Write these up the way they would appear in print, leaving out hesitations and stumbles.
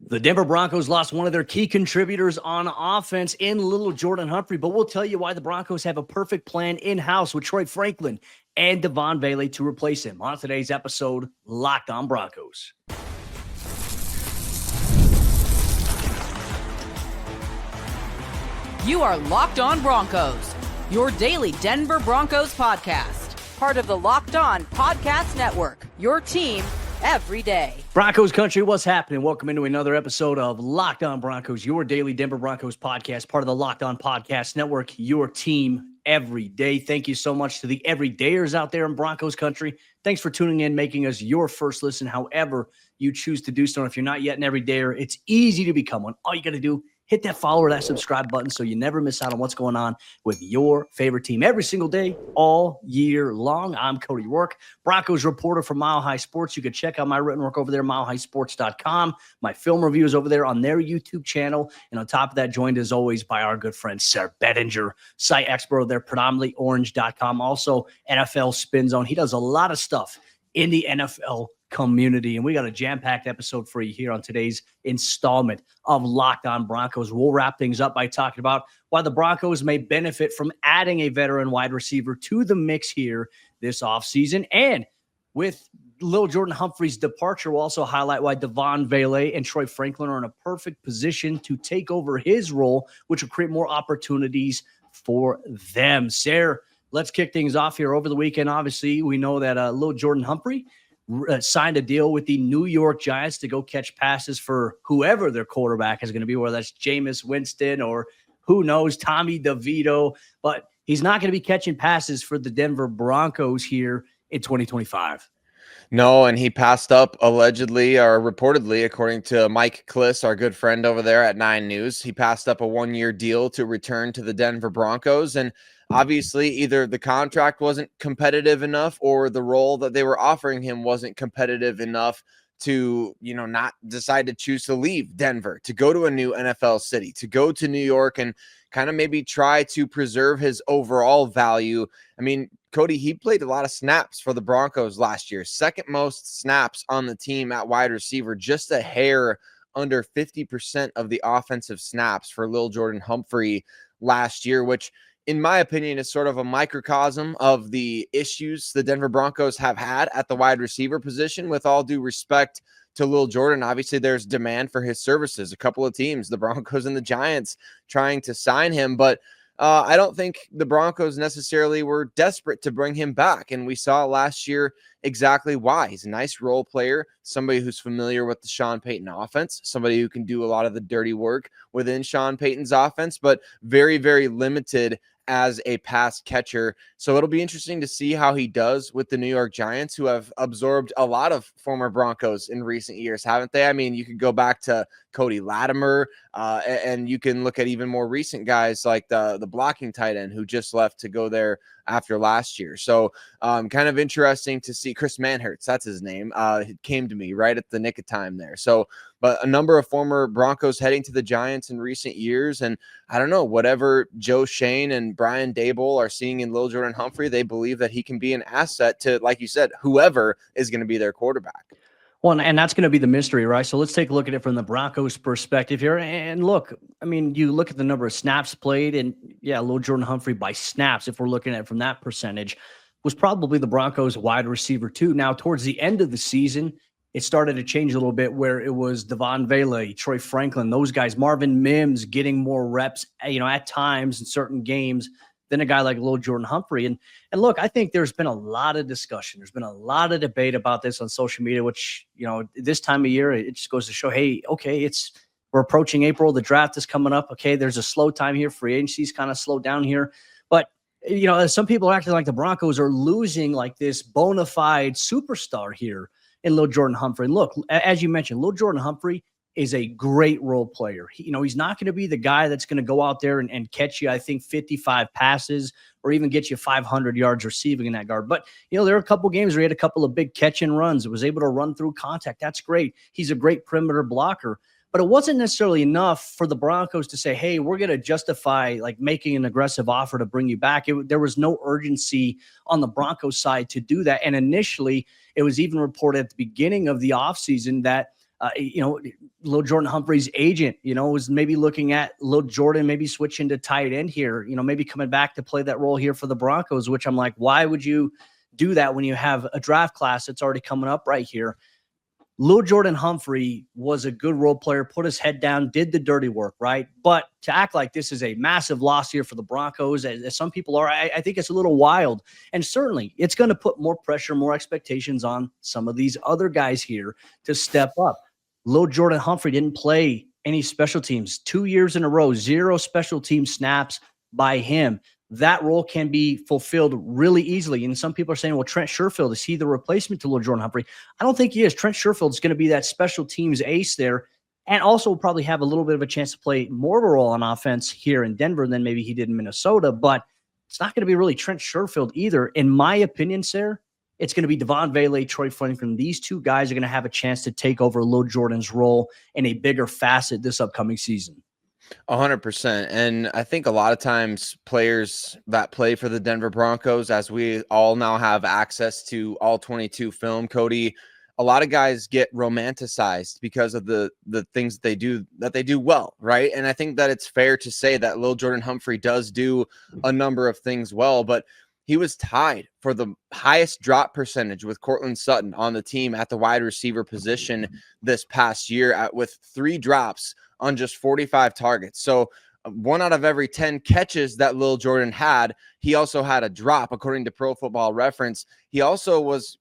The Denver Broncos lost one of their key contributors on offense in Lil'Jordan Humphrey, but we'll tell you why the Broncos have a perfect plan in-house with Troy Franklin and Devaughn Vele to replace him on today's episode, Locked On Broncos. You are Locked On Broncos, your daily Denver Broncos podcast. Part of the Locked On Podcast Network, your team every day. Broncos Country, what's happening? Welcome into another episode of Locked On Broncos, your daily Denver Broncos podcast, part of the Locked On Podcast Network, your team every day. Thank you so much to the everydayers out there in Broncos Country. Thanks for tuning in, making us your first listen, however you choose to do so. And if you're not yet an everydayer, it's easy to become one. All you got to do, hit that follow or that subscribe button so you never miss out on what's going on with your favorite team every single day, all year long. I'm Cody Roark, Broncos reporter for Mile High Sports. You can check out my written work over there, milehighsports.com. My film reviews over there on their YouTube channel. And on top of that, joined as always by our good friend, Sayre Bedinger, site expert over there, predominantlyorange.com. Also, NFL Spin Zone. He does a lot of stuff in the NFL community, and we got a jam-packed episode for you here on today's installment of Locked On Broncos. We'll wrap things up by talking about why the Broncos may benefit from adding a veteran wide receiver to the mix here this offseason. And with Lil'Jordan Humphrey's departure, we'll also highlight why Devaughn Vele and Troy Franklin are in a perfect position to take over his role, which will create more opportunities for them. Sayre, let's kick things off here. Over the weekend, obviously, we know that Lil'Jordan Humphrey signed a deal with the New York Giants to go catch passes for whoever their quarterback is going to be, whether that's Jameis Winston or who knows, Tommy DeVito. But he's not going to be catching passes for the Denver Broncos here in 2025. No, and he passed up allegedly or reportedly, according to Mike Kliss, our good friend over there at 9 News. He passed up a 1-year deal to return to the Denver Broncos. And obviously, either the contract wasn't competitive enough or the role that they were offering him wasn't competitive enough to, not decide to choose to leave Denver, to go to a new NFL city, to go to New York and kind of maybe try to preserve his overall value. I mean, Cody, he played a lot of snaps for the Broncos last year, second most snaps on the team at wide receiver, just a hair under 50% of the offensive snaps for Lil'Jordan Humphrey last year, which in my opinion is sort of a microcosm of the issues the Denver Broncos have had at the wide receiver position. With all due respect to Lil'Jordan, obviously there's demand for his services. A couple of teams, the Broncos and the Giants, trying to sign him, but I don't think the Broncos necessarily were desperate to bring him back. And we saw last year exactly why. He's a nice role player, somebody who's familiar with the Sean Payton offense, somebody who can do a lot of the dirty work within Sean Payton's offense, but very, very limited as a pass catcher. So it'll be interesting to see how he does with the New York Giants, who have absorbed a lot of former Broncos in recent years, haven't they? I mean, you could go back to Cody Latimer, and you can look at even more recent guys like the blocking tight end who just left to go there after last year. So kind of interesting to see. Chris Manhertz, that's his name. It came to me right at the nick of time there. So, but a number of former Broncos heading to the Giants in recent years. And I don't know, whatever Joe Shane and Brian Daboll are seeing in Lil'Jordan Humphrey, they believe that he can be an asset to, like you said, whoever is going to be their quarterback. Well, and that's going to be the mystery, right? So let's take a look at it from the Broncos' perspective here. And look, I mean, you look at the number of snaps played, and yeah, Lil'Jordan Humphrey by snaps, if we're looking at it from that percentage, was probably the Broncos' wide receiver too. Now, towards the end of the season, it started to change a little bit where it was Devaughn Vele, Troy Franklin, those guys, Marvin Mims getting more reps, at times in certain games than a guy like Lil'Jordan Humphrey. And look, I think there's been a lot of discussion. There's been a lot of debate about this on social media, which, this time of year, it just goes to show, hey, okay, we're approaching April. The draft is coming up. Okay, there's a slow time here. Free agency's kind of slowed down here. But, some people are acting like the Broncos are losing like this bona fide superstar here in Lil'Jordan Humphrey. And look, as you mentioned, Lil'Jordan Humphrey is a great role player. He's not going to be the guy that's going to go out there and catch you, I think, 55 passes or even get you 500 yards receiving in that guard. But, there are a couple games where he had a couple of big catch and runs. It was able to run through contact. That's great. He's a great perimeter blocker. But it wasn't necessarily enough for the Broncos to say, hey, we're going to justify like making an aggressive offer to bring you back. There was no urgency on the Broncos side to do that. And initially, it was even reported at the beginning of the offseason that Lil'Jordan Humphrey's agent, was maybe looking at Lil'Jordan, maybe switching to tight end here, maybe coming back to play that role here for the Broncos, which I'm like, why would you do that when you have a draft class that's already coming up right here? Lil'Jordan Humphrey was a good role player, put his head down, did the dirty work, right? But to act like this is a massive loss here for the Broncos, as some people are, I think it's a little wild. And certainly it's going to put more pressure, more expectations on some of these other guys here to step up. Lil'Jordan Humphrey didn't play any special teams 2 years in a row, 0 special team snaps by him. That role can be fulfilled really easily. And some people are saying, well, Trent Sherfield, is he the replacement to Lil'Jordan Humphrey? I don't think he is. Trent Sherfield is going to be that special teams ace there, and also probably have a little bit of a chance to play more of a role on offense here in Denver than maybe he did in Minnesota. But it's not going to be really Trent Sherfield either. In my opinion, Sayre, it's going to be Devaughn Vele, Troy Franklin. These two guys are going to have a chance to take over Lil'Jordan's role in a bigger facet this upcoming season. 100%. And I think a lot of times players that play for the Denver Broncos, as we all now have access to all 22 film, Cody, a lot of guys get romanticized because of the things that they do well, right? And I think that it's fair to say that Lil'Jordan Humphrey does do a number of things well, but he was tied for the highest drop percentage with Courtland Sutton on the team at the wide receiver position this past year with 3 drops on just 45 targets. So 1 out of every 10 catches that Lil'Jordan had, he also had a drop, according to Pro Football Reference. He also was,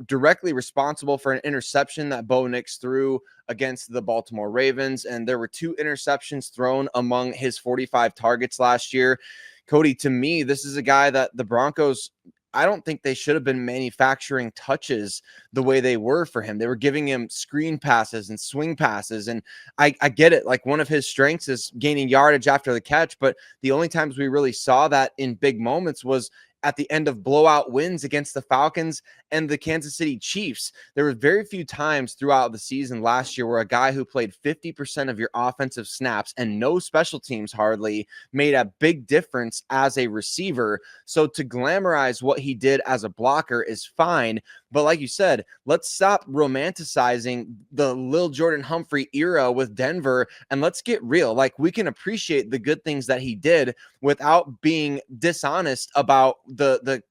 directly responsible for an interception that Bo Nix threw against the Baltimore Ravens. And there were 2 interceptions thrown among his 45 targets last year. Cody, to me, this is a guy that the Broncos, I don't think they should have been manufacturing touches the way they were for him. They were giving him screen passes and swing passes. And I get it. Like, one of his strengths is gaining yardage after the catch. But the only times we really saw that in big moments was at the end of blowout wins against the Falcons and the Kansas City Chiefs. There were very few times throughout the season last year where a guy who played 50% of your offensive snaps and no special teams hardly made a big difference as a receiver. So to glamorize what he did as a blocker is fine. But like you said, let's stop romanticizing the Lil'Jordan Humphrey era with Denver, and let's get real. Like, we can appreciate the good things that he did without being dishonest about the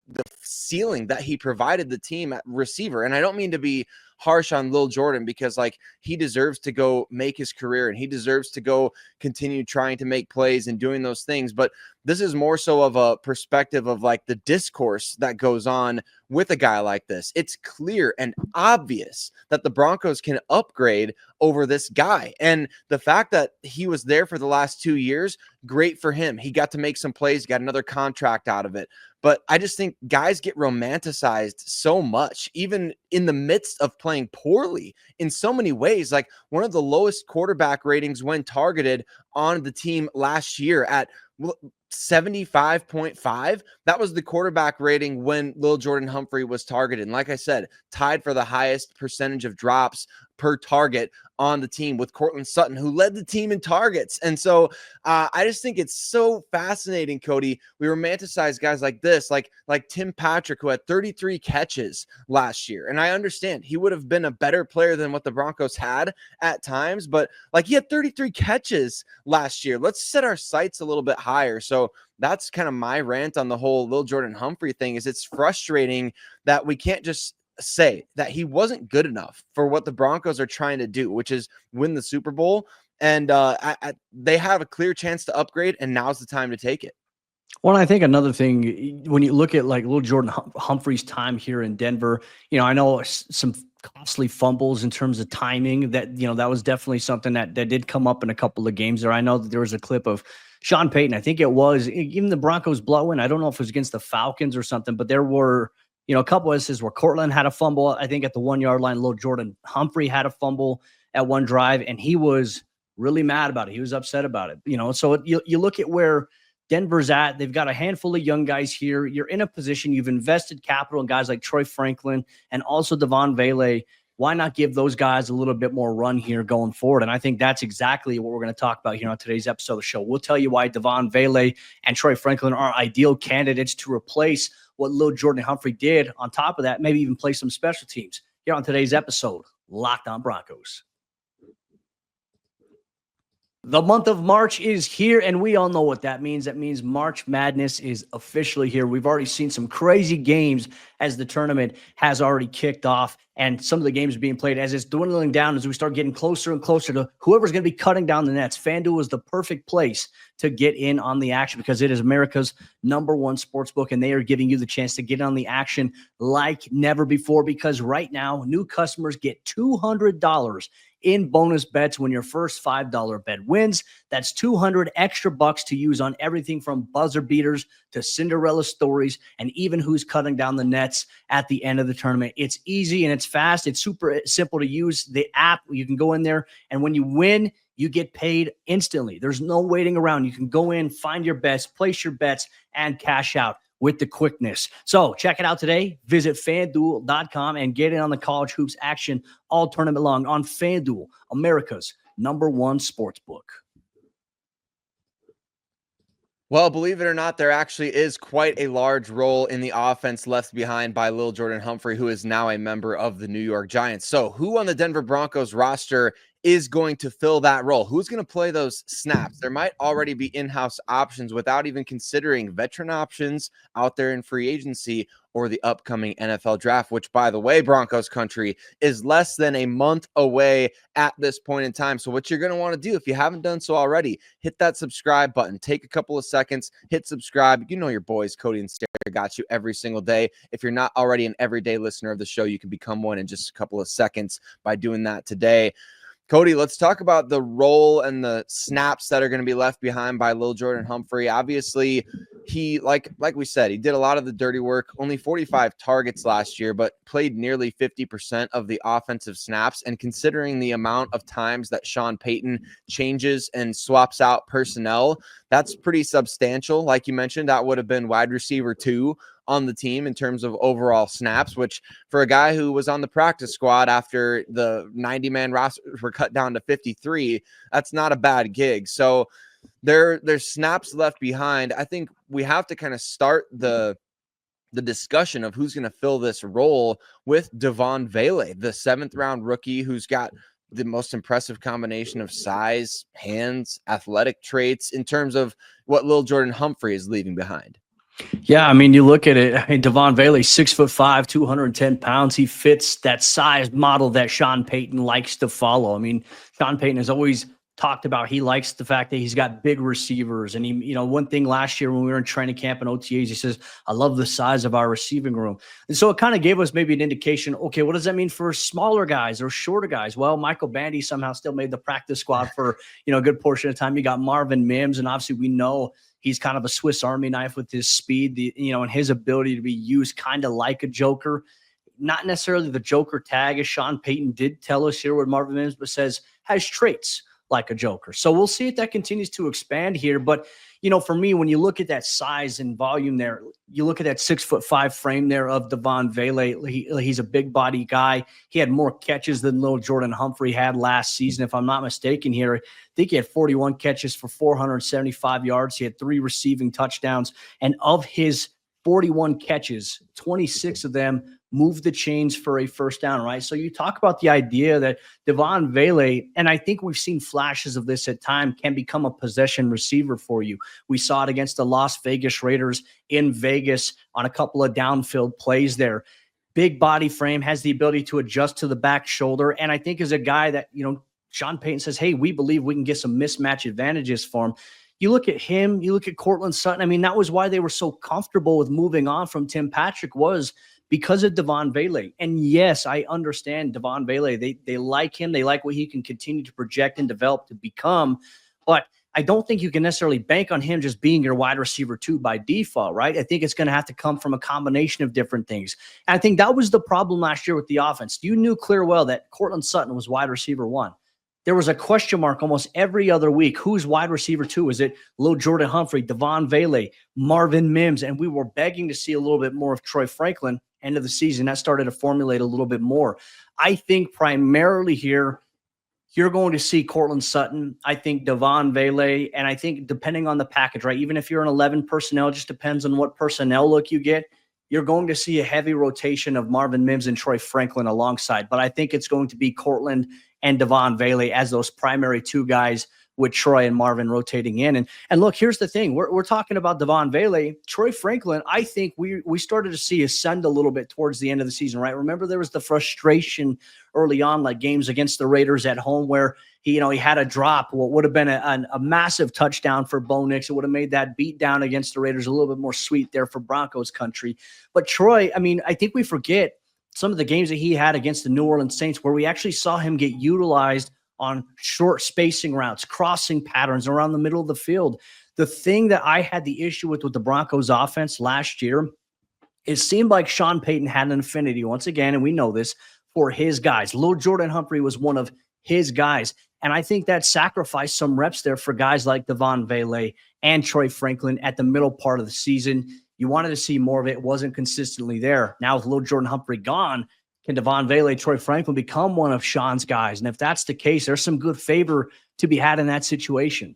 ceiling that he provided the team at receiver. And I don't mean to be harsh on Lil'Jordan, because like, he deserves to go make his career and he deserves to go continue trying to make plays and doing those things. But this is more so of a perspective of like the discourse that goes on with a guy like this. It's clear and obvious that the Broncos can upgrade over this guy. And the fact that he was there for the last 2 years, great for him. He got to make some plays, got another contract out of it. But I just think guys get romanticized so much, even in the midst of playing poorly in so many ways. Like, one of the lowest quarterback ratings when targeted on the team last year at 75.5. That was the quarterback rating when Lil'Jordan Humphrey was targeted. And like I said, tied for the highest percentage of drops per target on the team with Courtland Sutton, who led the team in targets. And so I just think it's so fascinating, Cody. We romanticize guys like this, like Tim Patrick, who had 33 catches last year. And I understand he would have been a better player than what the Broncos had at times, but like, he had 33 catches last year. Let's set our sights a little bit higher. So that's kind of my rant on the whole Lil'Jordan Humphrey thing. Is it's frustrating that we can't just say that he wasn't good enough for what the Broncos are trying to do, which is win the Super Bowl. And they have a clear chance to upgrade, and now's the time to take it. Well, I think another thing, when you look at like Lil'Jordan Humphrey's time here in Denver, I know some costly fumbles in terms of timing that was definitely something that did come up in a couple of games there. I know that there was a clip of Sean Payton. I think it was even the Broncos blowing. I don't know if it was against the Falcons or something, but there were, a couple of instances where Courtland had a fumble, I think at the 1 yard line. Lil'Jordan Humphrey had a fumble at one drive, and he was really mad about it. He was upset about it. So you look at where Denver's at. They've got a handful of young guys here. You're in a position, you've invested capital in guys like Troy Franklin and also Devaughn Vele. Why not give those guys a little bit more run here going forward? And I think that's exactly what we're going to talk about here on today's episode of the show. We'll tell you why Devaughn Vele and Troy Franklin are ideal candidates to replace what Lil'Jordan Humphrey did. On top of that, maybe even play some special teams here on today's episode, Locked On Broncos. The month of March is here, and we all know what that means. That means March Madness is officially here. We've already seen some crazy games as the tournament has already kicked off, and some of the games being played as it's dwindling down as we start getting closer and closer to whoever's going to be cutting down the nets. FanDuel is the perfect place to get in on the action because it is America's #1 sportsbook, and they are giving you the chance to get on the action like never before because right now, new customers get $200 in bonus bets when your first $5 bet wins. That's 200 extra bucks to use on everything from buzzer beaters to Cinderella stories and even who's cutting down the nets at the end of the tournament. It's easy and it's fast. It's super simple to use. The app, you can go in there, and when you win, you get paid instantly. There's no waiting around. You can go in, find your bets, place your bets, and cash out with the quickness. So check it out today. Visit FanDuel.com and get in on the college hoops action all tournament long on FanDuel, America's #1 sportsbook. Well, believe it or not, there actually is quite a large role in the offense left behind by Lil'Jordan Humphrey, who is now a member of the New York Giants. So who on the Denver Broncos roster is going to fill that role? Who's going to play those snaps? There might already be in-house options without even considering veteran options out there in free agency or the upcoming NFL draft, which, by the way, Broncos Country, is less than a month away at this point in time. So what you're going to want to do, if you haven't done so already, hit that subscribe button. Take a couple of seconds, hit subscribe. You know your boys, Cody and Sayre, got you every single day. If you're not already an everyday listener of the show, you can become one in just a couple of seconds by doing that today. Cody, let's talk about the role and the snaps that are going to be left behind by Lil'Jordan Humphrey. Obviously, he, like we said, he did a lot of the dirty work, only 45 targets last year, but played nearly 50% of the offensive snaps. And considering the amount of times that Sean Payton changes and swaps out personnel, that's pretty substantial. Like you mentioned, that would have been wide receiver 2 on the team in terms of overall snaps, which for a guy who was on the practice squad after the 90-man rosters were cut down to 53, that's not a bad gig. So there's snaps left behind. I think we have to kind of start the discussion of who's going to fill this role with Devaughn Vele, the 7th-round rookie who's got the most impressive combination of size, hands, athletic traits in terms of what Lil'Jordan Humphrey is leaving behind. Yeah, I mean, you look at it. I mean, Devaughn Vele, 6'5", 210 pounds. He fits that size model that Sean Payton likes to follow. I mean, Sean Payton has always talked about he likes the fact that he's got big receivers. And he, one thing last year when we were in training camp and OTAs, he says, I love the size of our receiving room. And so it kind of gave us maybe an indication, okay, what does that mean for smaller guys or shorter guys? Well, Michael Bandy somehow still made the practice squad for, a good portion of time. You got Marvin Mims, and obviously we know he's kind of a Swiss Army knife with his speed, and his ability to be used kind of like a joker. Not necessarily the joker tag, as Sean Payton did tell us here with Marvin Mims, but says has traits like a joker. So we'll see if that continues to expand here. But, for me, when you look at that size and volume there, you look at that 6'5" frame there of Devaughn Vele. He's a big body guy. He had more catches than Lil'Jordan Humphrey had last season, if I'm not mistaken here. I think he had 41 catches for 475 yards. He had 3 receiving touchdowns. And of his 41 catches, 26 of them moved the chains for a first down, right? So you talk about the idea that Devaughn Vele, and I think we've seen flashes of this at time, can become a possession receiver for you. We saw it against the Las Vegas Raiders in Vegas on a couple of downfield plays there. Big body frame, has the ability to adjust to the back shoulder, and I think is a guy that, Sean Payton says, hey, we believe we can get some mismatch advantages for him. You look at him, you look at Courtland Sutton. I mean, that was why they were so comfortable with moving on from Tim Patrick, was because of Devaughn Vele. And yes, I understand Devaughn Vele. They like him. They like what he can continue to project and develop to become. But I don't think you can necessarily bank on him just being your wide receiver 2 by default, right? I think it's going to have to come from a combination of different things. And I think that was the problem last year with the offense. You knew clear well that Courtland Sutton was wide receiver 1. There was a question mark almost every other week. Who's wide receiver 2? Is it Lil'Jordan Humphrey, Devaughn Vele, Marvin Mims? And we were begging to see a little bit more of Troy Franklin. End of the season, that started to formulate a little bit more. I think primarily here, you're going to see Courtland Sutton. I think Devaughn Vele, and I think depending on the package, right? Even if you're an 11 personnel, it just depends on what personnel look you get. You're going to see a heavy rotation of Marvin Mims and Troy Franklin alongside. But I think it's going to be Courtland and Devaughn Vele as those primary two guys, with Troy and Marvin rotating in. And look, here's the thing. We're talking about Devaughn Vele. Troy Franklin, I think we started to see ascend a little bit towards the end of the season, right? Remember, there was the frustration early on, like games against the Raiders at home where he had a drop, what would have been a massive touchdown for Bo Nix. It would have made that beat down against the Raiders a little bit more sweet there for Broncos country. But Troy, I mean, I think we forget some of the games that he had against the New Orleans Saints where we actually saw him get utilized on short spacing routes, crossing patterns around the middle of the field. The thing that I had the issue with the Broncos offense last year, it seemed like Sean Payton had an affinity, once again, and we know this, for his guys. Lil'Jordan Humphrey was one of his guys. And I think that sacrificed some reps there for guys like Devaughn Vele and Troy Franklin at the middle part of the season. You wanted to see more of it. It wasn't consistently there. Now with Lil'Jordan Humphrey gone, can Devaughn Vele, Troy Franklin become one of Sean's guys? And if that's the case, there's some good favor to be had in that situation.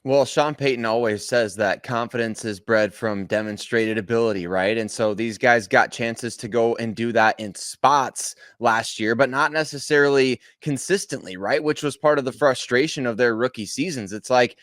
Well, Sean Payton always says that confidence is bred from demonstrated ability, right? And so these guys got chances to go and do that in spots last year, but not necessarily consistently, right? Which was part of the frustration of their rookie seasons. It's like,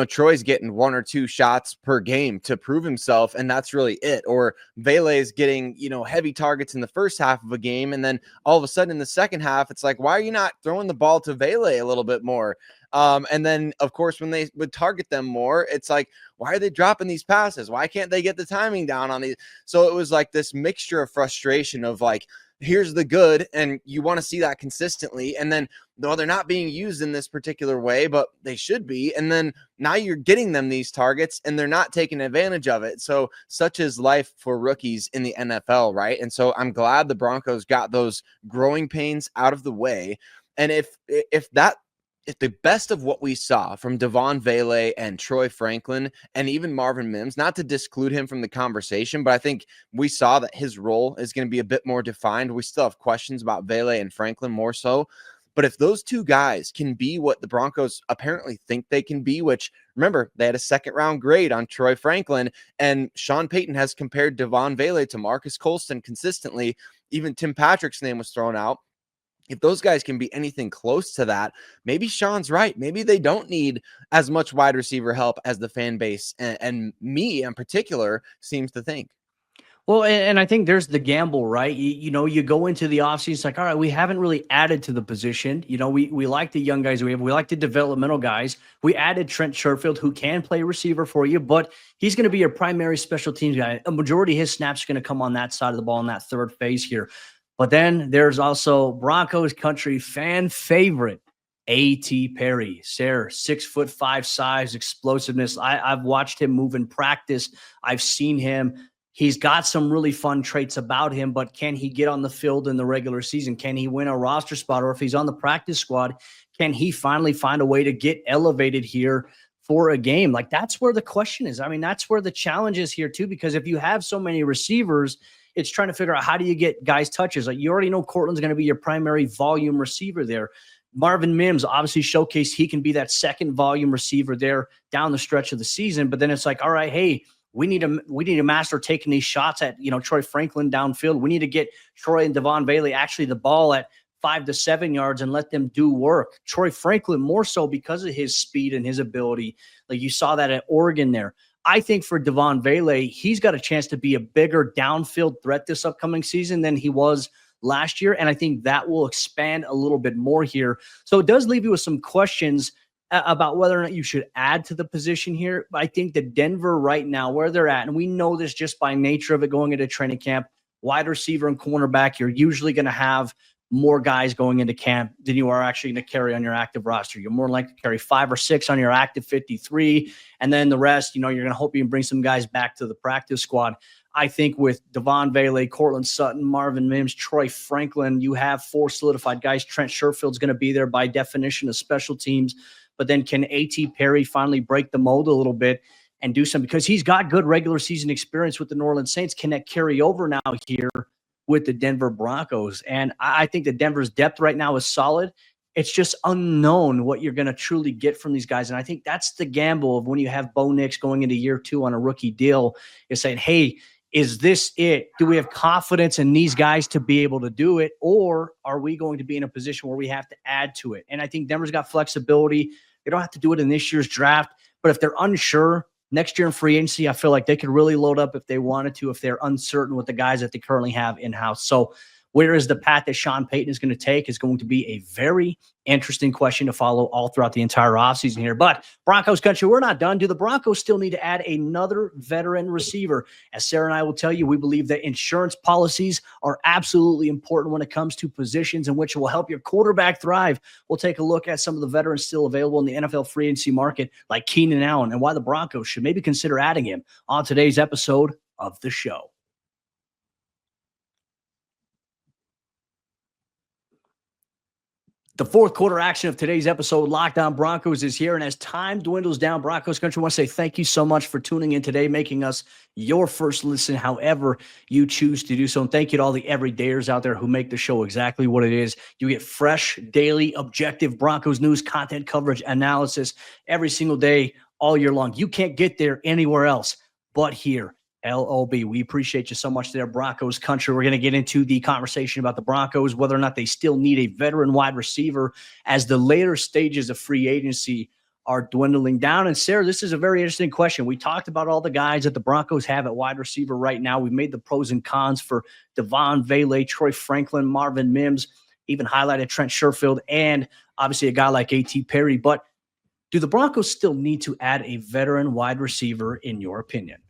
Troy's getting 1 or 2 shots per game to prove himself, and that's really it. Or Vele's getting, heavy targets in the first half of a game, and then all of a sudden in the second half, it's like, why are you not throwing the ball to Vele a little bit more? And then, of course, when they would target them more, it's like, why are they dropping these passes? Why can't they get the timing down on these? So it was like this mixture of frustration of like, here's the good, and you want to see that consistently. And then, no, they're not being used in this particular way, but they should be. And then now you're getting them these targets, and they're not taking advantage of it. So such is life for rookies in the NFL, right? And so I'm glad the Broncos got those growing pains out of the way. And if the best of what we saw from Devaughn Vele and Troy Franklin and even Marvin Mims, not to disclude him from the conversation, but I think we saw that his role is going to be a bit more defined. We still have questions about Vele and Franklin more so. But if those two guys can be what the Broncos apparently think they can be, which, remember, they had a second-round grade on Troy Franklin, and Sean Payton has compared Devaughn Vele to Marcus Colston consistently. Even Tim Patrick's name was thrown out. If those guys can be anything close to that, maybe Sean's right. Maybe they don't need as much wide receiver help as the fan base and me in particular seems to think. Well, and I think there's the gamble, right? You go into the offseason, it's like, all right, we haven't really added to the position. We like the young guys we have. We like the developmental guys. We added Trent Sherfield, who can play receiver for you, but he's going to be your primary special teams guy. A majority of his snaps are going to come on that side of the ball in that third phase here. But then there's also Broncos country fan favorite, A.T. Perry. Sayre, 6'5" size, explosiveness. I've watched him move in practice. I've seen him. He's got some really fun traits about him, but can he get on the field in the regular season? Can he win a roster spot? Or if he's on the practice squad, can he finally find a way to get elevated here for a game? Like, that's where the question is. I mean, that's where the challenge is here too, because if you have so many receivers, it's trying to figure out how do you get guys touches. Like, you already know Cortland's going to be your primary volume receiver there. Marvin Mims obviously showcased he can be that second volume receiver there down the stretch of the season. But then it's like, all right, hey, we need to master taking these shots at, Troy Franklin downfield. We need to get Troy and Devaughn Vele actually the ball at 5 to 7 yards and let them do work. Troy Franklin more so because of his speed and his ability. Like you saw that at Oregon there. I think for Devaughn Vele, he's got a chance to be a bigger downfield threat this upcoming season than he was last year. And I think that will expand a little bit more here. So it does leave you with some questions about whether or not you should add to the position here. But I think that Denver right now, where they're at, and we know this just by nature of it going into training camp, wide receiver and cornerback, you're usually going to have more guys going into camp than you are actually going to carry on your active roster. You're more likely to carry 5 or 6 on your active 53. And then the rest, you're going to hope you can bring some guys back to the practice squad. I think with Devaughn Vele, Cortland Sutton, Marvin Mims, Troy Franklin, you have 4 solidified guys. Trent Sherfield's going to be there by definition of special teams. But then can A.T. Perry finally break the mold a little bit and do something? Because he's got good regular season experience with the New Orleans Saints. Can that carry over now here with the Denver Broncos? And I think that Denver's depth right now is solid. It's just unknown what you're going to truly get from these guys. And I think that's the gamble of when you have Bo Nix going into year 2 on a rookie deal, is saying, hey, Is this it? Do we have confidence in these guys to be able to do it? Or are we going to be in a position where we have to add to it? And I think Denver's got flexibility. They don't have to do it in this year's draft. But if they're unsure, next year in free agency, I feel like they could really load up if they wanted to, if they're uncertain with the guys that they currently have in-house. So where is the path that Sean Payton is going to take is going to be a very interesting question to follow all throughout the entire offseason here. But Broncos country, we're not done. Do the Broncos still need to add another veteran receiver? As Sayre and I will tell you, we believe that insurance policies are absolutely important when it comes to positions in which will help your quarterback thrive. We'll take a look at some of the veterans still available in the NFL free agency market, like Keenan Allen, and why the Broncos should maybe consider adding him on today's episode of the show. The fourth quarter action of today's episode, Locked On Broncos, is here. And as time dwindles down, Broncos country, I want to say thank you so much for tuning in today, making us your first listen, however you choose to do so. And thank you to all the everydayers out there who make the show exactly what it is. You get fresh, daily, objective Broncos news, content coverage, analysis every single day, all year long. You can't get there anywhere else but here. LOB. We appreciate you so much there, Broncos country. We're going to get into the conversation about the Broncos, whether or not they still need a veteran wide receiver as the later stages of free agency are dwindling down. And Sayre, this is a very interesting question. We talked about all the guys that the Broncos have at wide receiver right now. We made the pros and cons for Devaughn Vele, Troy Franklin, Marvin Mims, even highlighted Trent Sherfield, and obviously a guy like A.T. Perry. But do the Broncos still need to add a veteran wide receiver in your opinion?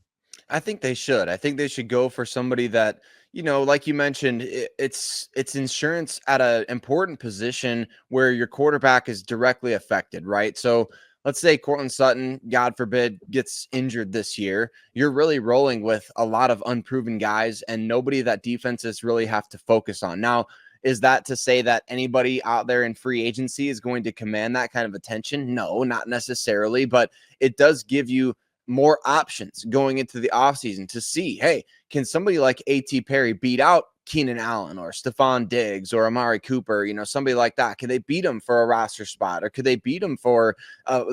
I think they should. I think they should go for somebody that, you know, like you mentioned, it's insurance at an important position where your quarterback is directly affected, right? So let's say Courtland Sutton, God forbid, gets injured this year. You're really rolling with a lot of unproven guys and nobody that defenses really have to focus on. Now, is that to say that anybody out there in free agency is going to command that kind of attention? No, not necessarily, but it does give you more options going into the offseason to see, hey, can somebody like A.T. Perry beat out Keenan Allen or Stephon Diggs or Amari Cooper, you know, somebody like that? Can they beat him for a roster spot, or could they beat him for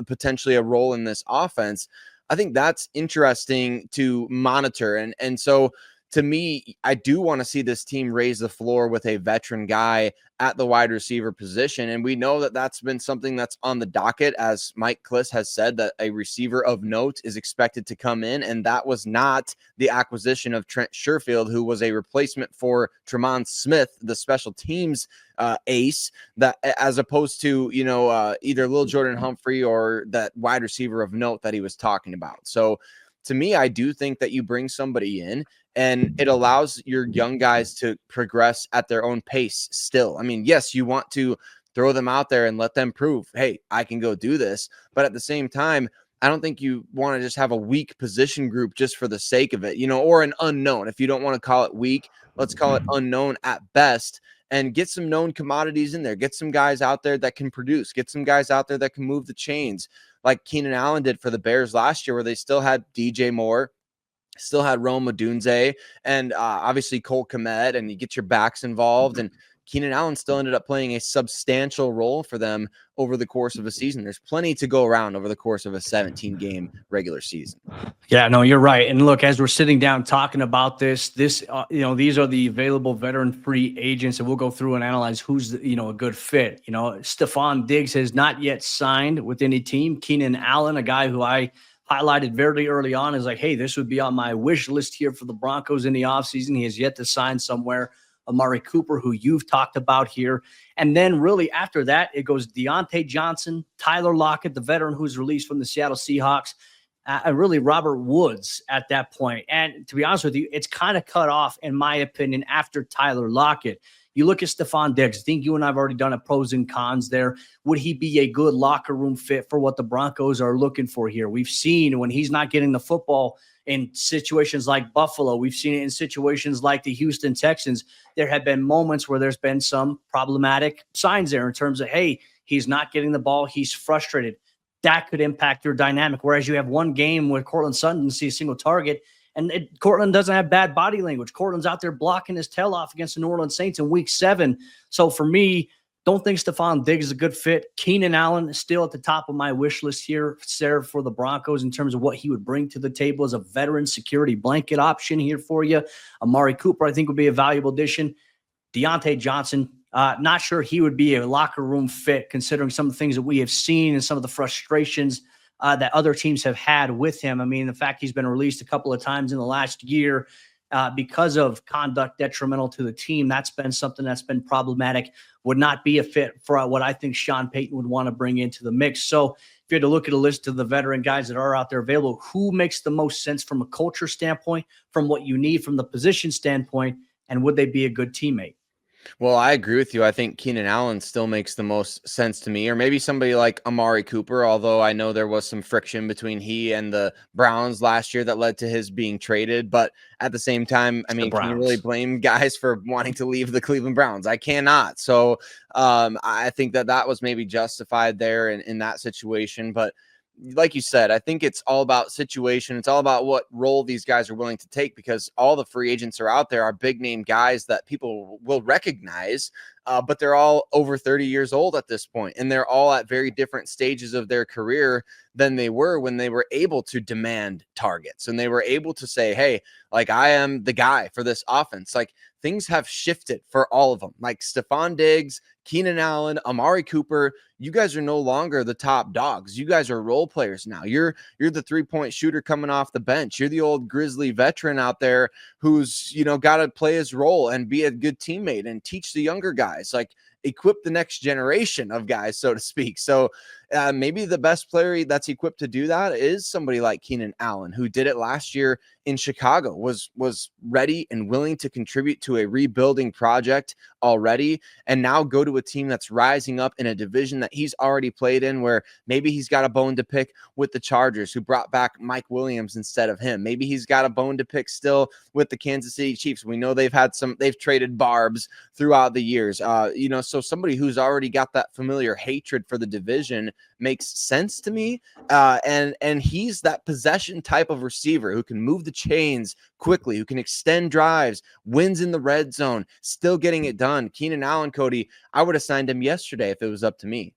potentially a role in this offense? I think that's interesting to monitor. And so to me, I do want to see this team raise the floor with a veteran guy at the wide receiver position. And we know that that's been something that's on the docket, as Mike Klis has said, that a receiver of note is expected to come in. And that was not the acquisition of Trent Sherfield, who was a replacement for Tremont Smith, the special teams ace, that as opposed to, you know, either Lil'Jordan Humphrey or that wide receiver of note that he was talking about. So to me, I do think that you bring somebody in and it allows your young guys to progress at their own pace still. I mean, yes, you want to throw them out there and let them prove, hey, I can go do this. But at the same time, I don't think you want to just have a weak position group just for the sake of it, you know, or an unknown. If you don't want to call it weak, let's call it unknown at best, and get some known commodities in there. Get some guys out there that can produce. Get some guys out there that can move the chains, like Keenan Allen did for the Bears last year, where they still had DJ Moore, still had Rome Odunze, and obviously Cole Kmet, and you get your backs involved. And Keenan Allen still ended up playing a substantial role for them over the course of a season. There's plenty to go around over the course of a 17-game regular season. Yeah, no, you're right. And look, as we're sitting down talking about this, you know, these are the available veteran free agents, and we'll go through and analyze who's, you know, a good fit. You know, Stephon Diggs has not yet signed with any team. Keenan Allen, a guy who I highlighted very early on, is like, hey, this would be on my wish list here for the Broncos in the offseason. He has yet to sign somewhere. Amari Cooper, who you've talked about here. And then really after that, it goes Deontay Johnson, Tyler Lockett, the veteran who's released from the Seattle Seahawks, and really Robert Woods at that point. And to be honest with you, it's kind of cut off, in my opinion, after Tyler Lockett. You look at Stephon Diggs. I think you and I have already done a pros and cons there. Would he be a good locker room fit for what the Broncos are looking for here? We've seen when he's not getting the football in situations like Buffalo, we've seen it in situations like the Houston Texans. There have been moments where there's been some problematic signs there in terms of, hey, he's not getting the ball, he's frustrated. That could impact your dynamic. Whereas you have one game where Courtland Sutton didn't see a single target, and Courtland doesn't have bad body language. Courtland's out there blocking his tail off against the New Orleans Saints in week 7. So for me, Don't think Stephon Diggs is a good fit. Keenan Allen is still at the top of my wish list here, Sayre, for the Broncos in terms of what he would bring to the table as a veteran security blanket option here for you. Amari Cooper, I think, would be a valuable addition. Deontay Johnson, not sure he would be a locker room fit considering some of the things that we have seen and some of the frustrations that other teams have had with him. I mean, the fact he's been released a couple of times in the last year because of conduct detrimental to the team, that's been something that's been problematic, would not be a fit for what I think Sean Payton would want to bring into the mix. So if you had to look at a list of the veteran guys that are out there available, who makes the most sense from a culture standpoint, from what you need from the position standpoint, and would they be a good teammate? Well, I agree with you. I think Keenan Allen still makes the most sense to me, or maybe somebody like Amari Cooper, although I know there was some friction between he and the Browns last year that led to his being traded. But at the same time, I mean, can you really blame guys for wanting to leave the Cleveland Browns? I cannot. So I think that was maybe justified there in that situation. But like you said, I think it's all about situation. It's all about what role these guys are willing to take, because all the free agents are out there are big name guys that people will recognize, but they're all over 30 years old at this point, and they're all at very different stages of their career than they were when they were able to demand targets and they were able to say, hey, like, I am the guy for this offense. Like, things have shifted for all of them. Like Stephon Diggs, Keenan Allen, Amari Cooper, you guys are no longer the top dogs. You guys are role players now. You're the 3-point shooter coming off the bench. You're the old Grizzly veteran out there who's, got to play his role and be a good teammate and teach the younger guys, like equip the next generation of guys, so to speak. So maybe the best player that's equipped to do that is somebody like Keenan Allen, who did it last year in Chicago, was ready and willing to contribute to a rebuilding project already, and now go to a team that's rising up in a division that he's already played in, where maybe he's got a bone to pick with the Chargers, who brought back Mike Williams instead of him. Maybe he's got a bone to pick still with the Kansas City Chiefs. We know they've traded barbs throughout the years. So somebody who's already got that familiar hatred for the division makes sense to me. And he's that possession type of receiver who can move the chains quickly, who can extend drives, wins in the red zone, still getting it done. Keenan Allen, Cody, I would have signed him yesterday if it was up to me.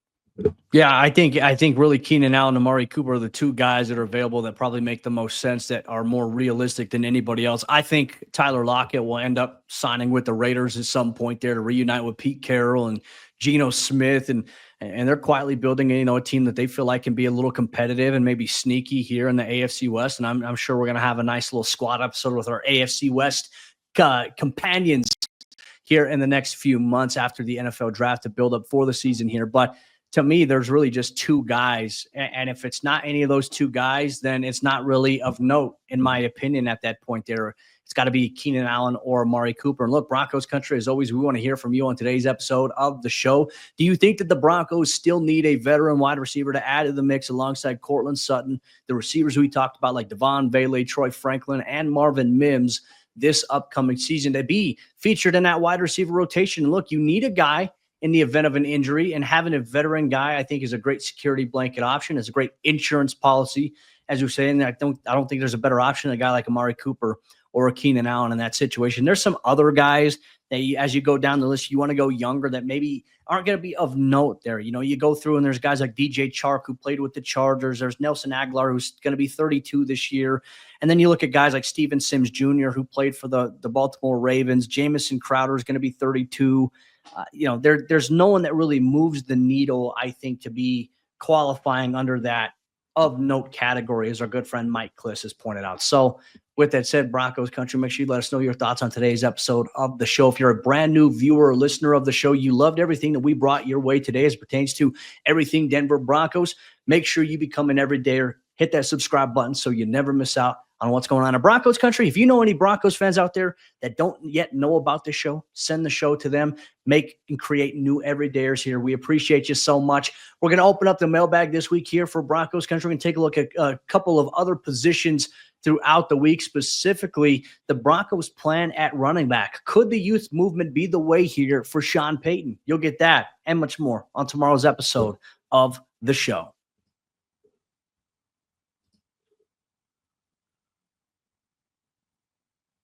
Yeah, I think really Keenan Allen and Amari Cooper are the two guys that are available that probably make the most sense, that are more realistic than anybody else. I think Tyler Lockett will end up signing with the Raiders at some point there to reunite with Pete Carroll and Geno Smith, and they're quietly building a team that they feel like can be a little competitive and maybe sneaky here in the AFC West. And I'm sure we're going to have a nice little squad episode with our AFC West companions here in the next few months after the NFL draft to build up for the season here. But to me, there's really just two guys. And if it's not any of those two guys, then it's not really of note, in my opinion, at that point there. It's got to be Keenan Allen or Amari Cooper. And look, Broncos Country, as always, we want to hear from you on today's episode of the show. Do you think that the Broncos still need a veteran wide receiver to add to the mix alongside Courtland Sutton, the receivers we talked about like Devaughn Vele, Troy Franklin, and Marvin Mims this upcoming season to be featured in that wide receiver rotation? Look, you need a guy in the event of an injury, and having a veteran guy, I think, is a great security blanket option. It's a great insurance policy, as you're saying. I don't think there's a better option than a guy like Amari Cooper or a Keenan Allen in that situation. There's some other guys that as you go down the list, you want to go younger that maybe aren't going to be of note there. You go through and there's guys like DJ Chark who played with the Chargers. There's Nelson Aguilar, who's going to be 32 this year. And then you look at guys like Steven Sims Jr., who played for the Baltimore Ravens. Jamison Crowder is going to be 32. There's no one that really moves the needle, I think, to be qualifying under that of note category, as our good friend Mike Kliss has pointed out. So with that said, Broncos Country, make sure you let us know your thoughts on today's episode of the show. If you're a brand new viewer or listener of the show, you loved everything that we brought your way today as it pertains to everything Denver Broncos, make sure you become an everydayer. Hit that subscribe button so you never miss out on what's going on in Broncos Country. If you know any Broncos fans out there that don't yet know about the show, send the show to them. Make and create new everydayers here. We appreciate you so much. We're going to open up the mailbag this week here for Broncos Country. We're going to take a look at a couple of other positions throughout the week, specifically the Broncos' plan at running back. Could the youth movement be the way here for Sean Payton? You'll get that and much more on tomorrow's episode of the show.